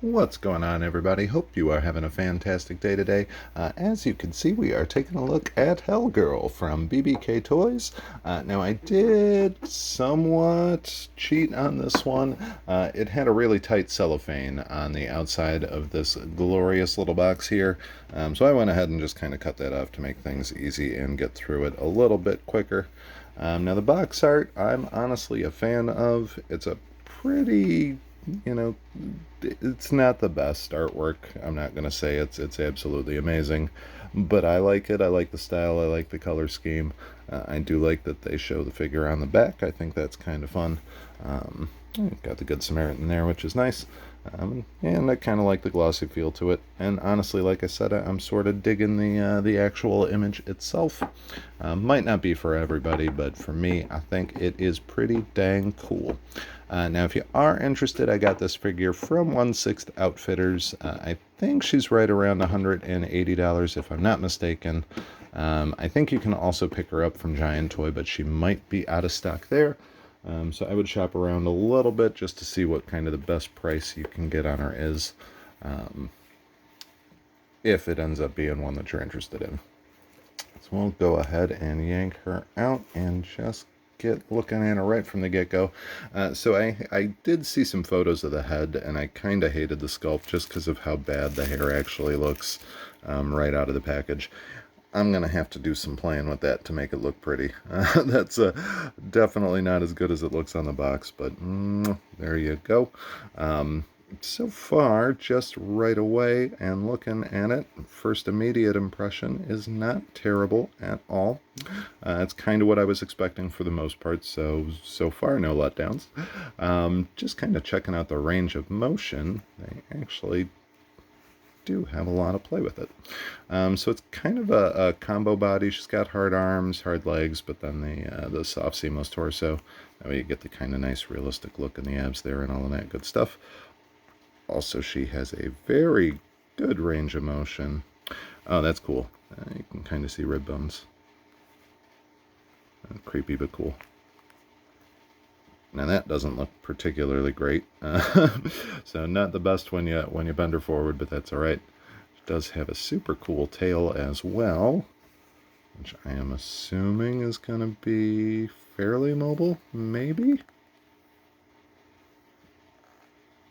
What's going on, everybody? Hope you are having a fantastic day today. As you can see, we are taking a look at Hellgirl from BBK Toys. Now, I did somewhat cheat on this one. It had a really tight cellophane on the outside of this glorious little box here. So I went ahead and just kind of cut that off to make things easy and get through it a little bit quicker. Now, the box art, I'm honestly a fan of. It's a pretty, you know, it's not the best artwork. I'm not going to say it's absolutely amazing, but I like it. I like the style. I like the color scheme. I do like that they show the figure on the back. I think that's kind of fun. Got the Good Samaritan there, which is nice. And I kind of like the glossy feel to it. And honestly, like I said, I'm sort of digging the actual image itself. Might not be for everybody, but for me, I think it is pretty dang cool. Now, if you are interested, I got this figure from 1/6 Outfitters. I think she's right around $180, if I'm not mistaken. I think you can also pick her up from Giant Toy, but she might be out of stock there. So I would shop around a little bit just to see what kind of the best price you can get on her is, if it ends up being one that you're interested in. So we'll go ahead and yank her out and just get looking at her right from the get-go. So I did see some photos of the head, and I kind of hated the sculpt just because of how bad the hair actually looks right out of the package. I'm going to have to do some playing with that to make it look pretty. That's definitely not as good as it looks on the box, but there you go. So far, just right away and looking at it, first immediate impression is not terrible at all. It's kind of what I was expecting for the most part, so far no letdowns. Just kind of checking out the range of motion. They actually do have a lot of play with it. So it's kind of a combo body. She's got hard arms, hard legs, but then the soft seamless torso. That way you get the kind of nice realistic look in the abs there and all of that good stuff. Also, she has a very good range of motion. Oh, that's cool. You can kind of see rib bones. Creepy, but cool. Now that doesn't look particularly great, so not the best when you bend her forward, but that's all right. It does have a super cool tail as well, which I am assuming is going to be fairly mobile, maybe?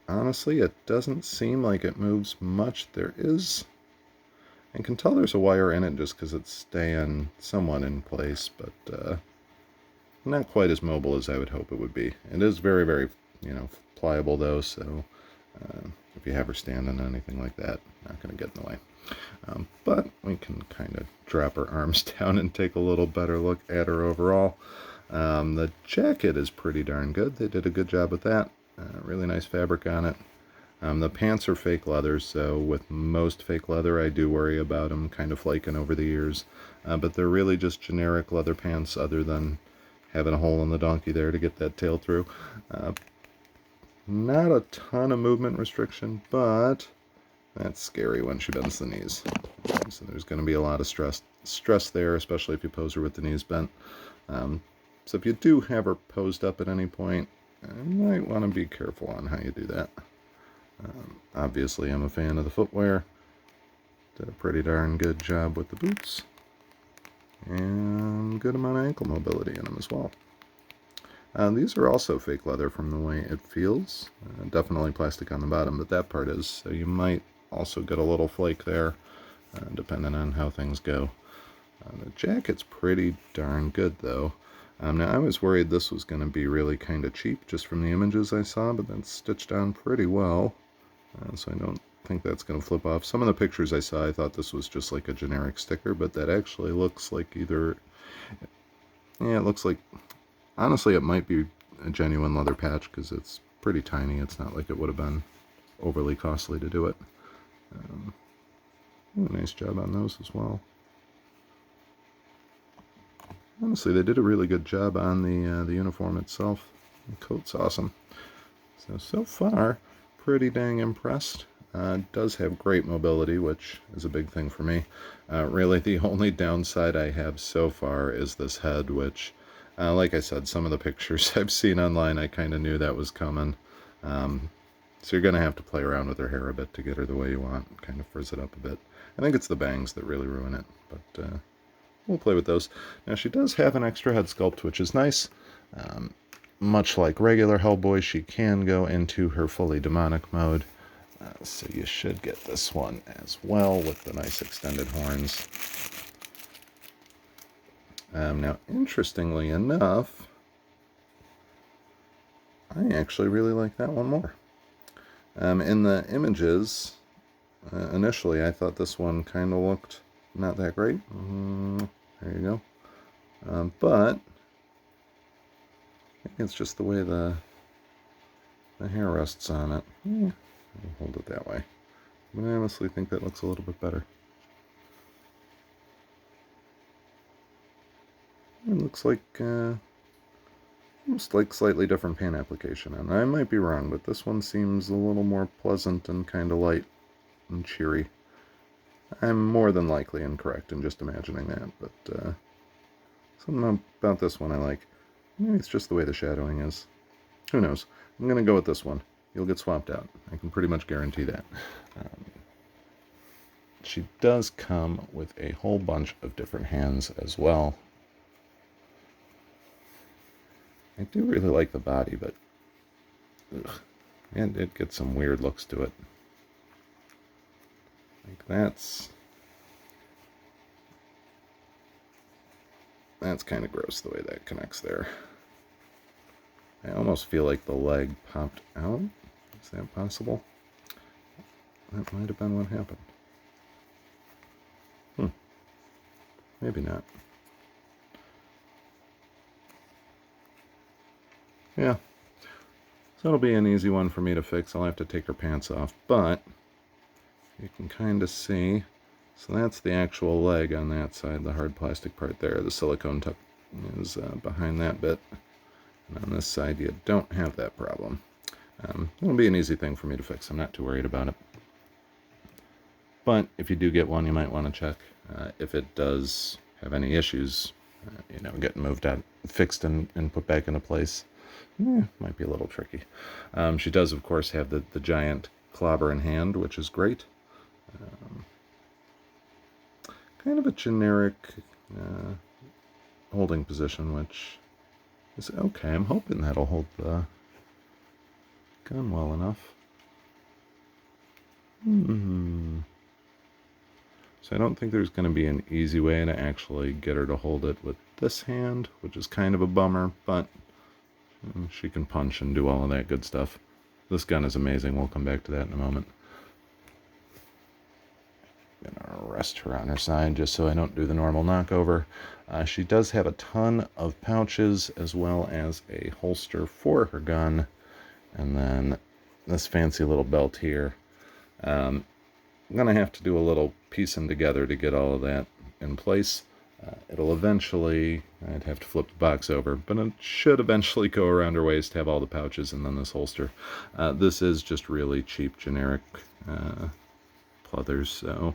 Honestly, it doesn't seem like it moves much. There is, I can tell there's a wire in it just because it's staying somewhat in place, but not quite as mobile as I would hope it would be. It is very, very, pliable though, so if you have her standing on anything like that, not going to get in the way. But we can kind of drop her arms down and take a little better look at her overall. The jacket is pretty darn good. They did a good job with that. Really nice fabric on it. The pants are fake leather, so with most fake leather, I do worry about them kind of flaking over the ears. But they're really just generic leather pants other than having a hole in the donkey there to get that tail through. Not a ton of movement restriction, but that's scary when she bends the knees. So there's going to be a lot of stress there, especially if you pose her with the knees bent. So if you do have her posed up at any point, you might want to be careful on how you do that. Obviously, I'm a fan of the footwear. Did a pretty darn good job with the boots. And good amount of ankle mobility in them as well. These are also fake leather from the way it feels. Definitely plastic on the bottom, but that part is, so you might also get a little flake there, depending on how things go. The jacket's pretty darn good though. Now I was worried this was going to be really kind of cheap just from the images I saw, but that's stitched on pretty well, so I don't think that's going to flip off. Some of the pictures I saw, I thought this was just like a generic sticker, but that actually looks like either, yeah, it looks like, honestly, it might be a genuine leather patch because it's pretty tiny. It's not like it would have been overly costly to do it. Nice job on those as well. Honestly, they did a really good job on the uniform itself. The coat's awesome. So far, pretty dang impressed. Does have great mobility, which is a big thing for me. Really, the only downside I have so far is this head, which, like I said, some of the pictures I've seen online, I kind of knew that was coming. So you're going to have to play around with her hair a bit to get her the way you want. Kind of frizz it up a bit. I think it's the bangs that really ruin it, but we'll play with those. Now she does have an extra head sculpt, which is nice. Much like regular Hellboy, she can go into her fully demonic mode. So you should get this one as well with the nice extended horns. Now, interestingly enough, I actually really like that one more. In the images, initially I thought this one kind of looked not that great. There you go. But I think it's just the way the hair rests on it. I'll hold it that way. But I honestly think that looks a little bit better. It looks like almost like slightly different paint application, and I might be wrong, but this one seems a little more pleasant and kind of light and cheery. I'm more than likely incorrect in just imagining that, but something about this one I like. Maybe it's just the way the shadowing is. Who knows? I'm going to go with this one. You'll get swapped out. I can pretty much guarantee that. She does come with a whole bunch of different hands as well. I do really like the body, but and it gets some weird looks to it. Like that's kind of gross the way that connects there. I almost feel like the leg popped out. Is that possible? That might have been what happened. Maybe not. Yeah. So it'll be an easy one for me to fix. I'll have to take her pants off, but you can kind of see. So that's the actual leg on that side, the hard plastic part there. The silicone tuck is behind that bit. And on this side, you don't have that problem. It'll be an easy thing for me to fix. I'm not too worried about it. But if you do get one, you might want to check if it does have any issues, getting moved out, fixed and put back into place. Might be a little tricky. She does, of course, have the giant clobber in hand, which is great. Kind of a generic holding position, which is okay. I'm hoping that'll hold the gun well enough. So I don't think there's going to be an easy way to actually get her to hold it with this hand, which is kind of a bummer, but she can punch and do all of that good stuff. This gun is amazing. We'll come back to that in a moment. I'm going to rest her on her side just so I don't do the normal knockover. She does have a ton of pouches as well as a holster for her gun. And then this fancy little belt here. I'm going to have to do a little piecing together to get all of that in place. It'll eventually, I'd have to flip the box over, but it should eventually go around her waist, have all the pouches, and then this holster. This is just really cheap, generic pleathers, so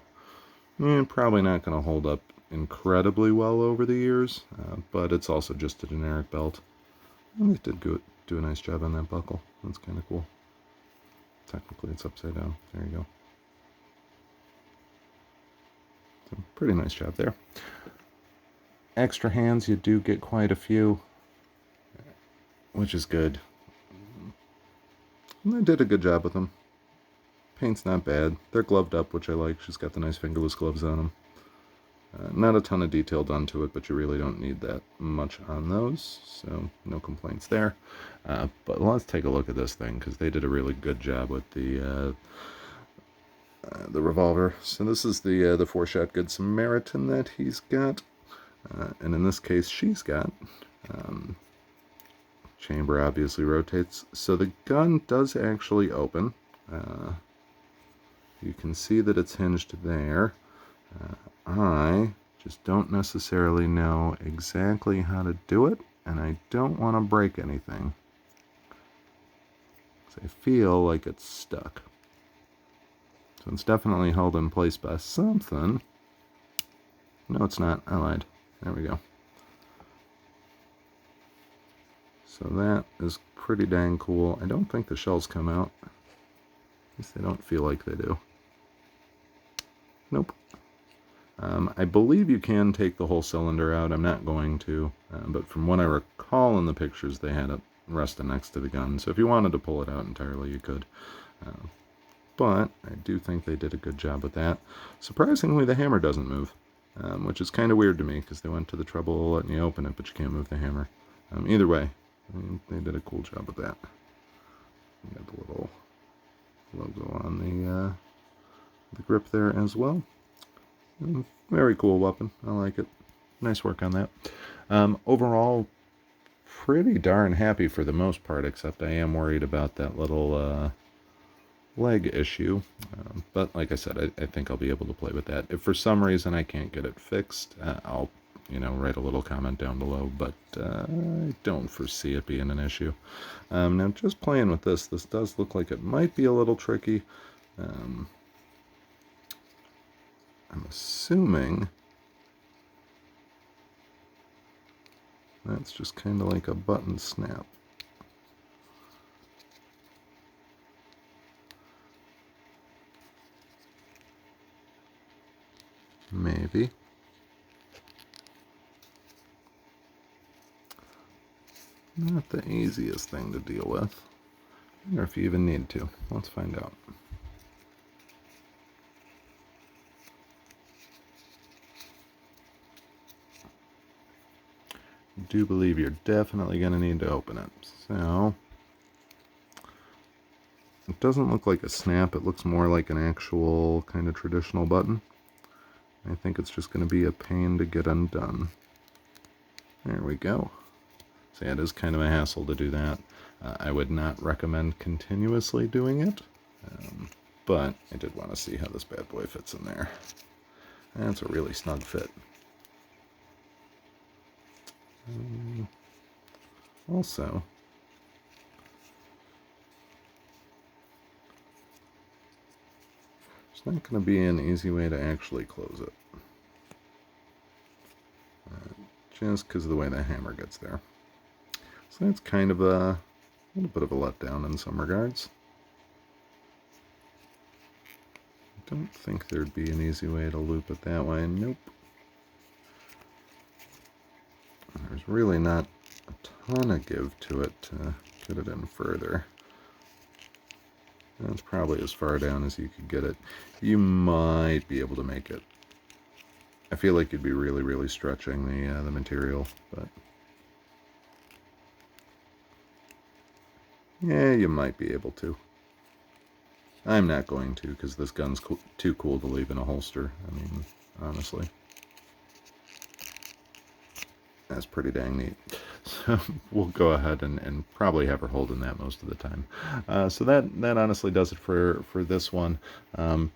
probably not going to hold up incredibly well over the years, but it's also just a generic belt. And they did do a nice job on that buckle. That's kind of cool. Technically, it's upside down. There you go. So, pretty nice job there. Extra hands, you do get quite a few, which is good. And they did a good job with them. Paint's not bad. They're gloved up, which I like. She's got the nice fingerless gloves on them. Not a ton of detail done to it, but you really don't need that much on those, so no complaints there. But let's take a look at this thing, because they did a really good job with the revolver. So this is the 4-shot Good Samaritan that he's got. And in this case, she's got. Chamber obviously rotates. So the gun does actually open. You can see that it's hinged there. I just don't necessarily know exactly how to do it, and I don't want to break anything. So I feel like it's stuck. So it's definitely held in place by something. No, it's not. I lied. There we go. So that is pretty dang cool. I don't think the shells come out. least they don't feel like they do. Nope. I believe you can take the whole cylinder out. I'm not going to, but from what I recall in the pictures, they had it resting next to the gun. So if you wanted to pull it out entirely, you could. But I do think they did a good job with that. Surprisingly, the hammer doesn't move, which is kind of weird to me because they went to the trouble of letting you open it, but you can't move the hammer. Either way, I mean, they did a cool job with that. You got the little logo on the grip there as well. Very cool weapon. I like it. Nice work on that. Overall, pretty darn happy for the most part, except I am worried about that little leg issue. But like I said, I think I'll be able to play with that. If for some reason I can't get it fixed, I'll write a little comment down below, but I don't foresee it being an issue. Now, just playing with this does look like it might be a little tricky. I'm assuming that's just kind of like a button snap. Maybe. Not the easiest thing to deal with. I wonder if you even need to. Let's find out. I do believe you're definitely going to need to open it. So, it doesn't look like a snap. It looks more like an actual kind of traditional button. I think it's just going to be a pain to get undone. There we go. So yeah, it is kind of a hassle to do that. I would not recommend continuously doing it, but I did want to see how this bad boy fits in there. That's a really snug fit. Also, there's not going to be an easy way to actually close it. Just because of the way the hammer gets there. So that's kind of a little bit of a letdown in some regards. I don't think there'd be an easy way to loop it that way. Nope. There's really not a ton of give to it to get it in further. That's probably as far down as you could get it. You might be able to make it. I feel like you'd be really, really stretching the material, but yeah, you might be able to. I'm not going to, because this gun's too cool to leave in a holster. I mean, honestly. That's pretty dang neat. So we'll go ahead and probably have her holding that most of the time. So that honestly does it for this one.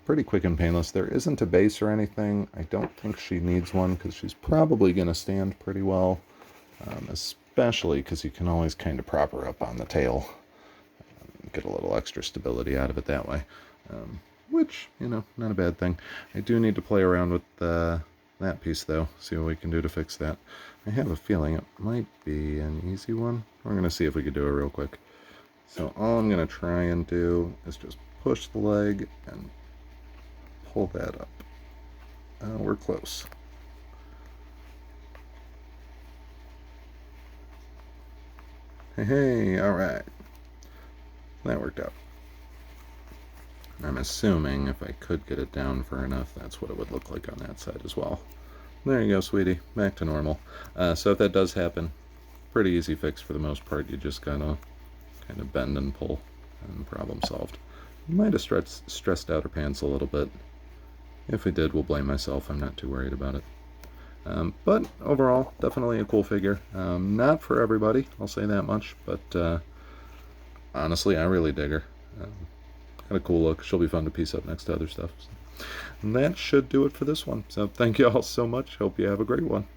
Pretty quick and painless. There isn't a base or anything. I don't think she needs one because she's probably going to stand pretty well, especially because you can always kind of prop her up on the tail. Get a little extra stability out of it that way, which, not a bad thing. I do need to play around with that piece, though, see what we can do to fix that. I have a feeling it might be an easy one. We're going to see if we can do it real quick. So all I'm going to try and do is just push the leg and pull that up. We're close. Hey, all right. That worked out. I'm assuming if I could get it down far enough, that's what it would look like on that side as well. There you go, sweetie. Back to normal. So if that does happen, pretty easy fix for the most part. You just gotta kind of bend and pull, and problem solved. Might have stressed out her pants a little bit. If we did, we'll blame myself. I'm not too worried about it. But overall, definitely a cool figure. Not for everybody, I'll say that much, but honestly, I really dig her. Got a cool look. She'll be fun to piece up next to other stuff. So. And that should do it for this one. So thank you all so much. Hope you have a great one.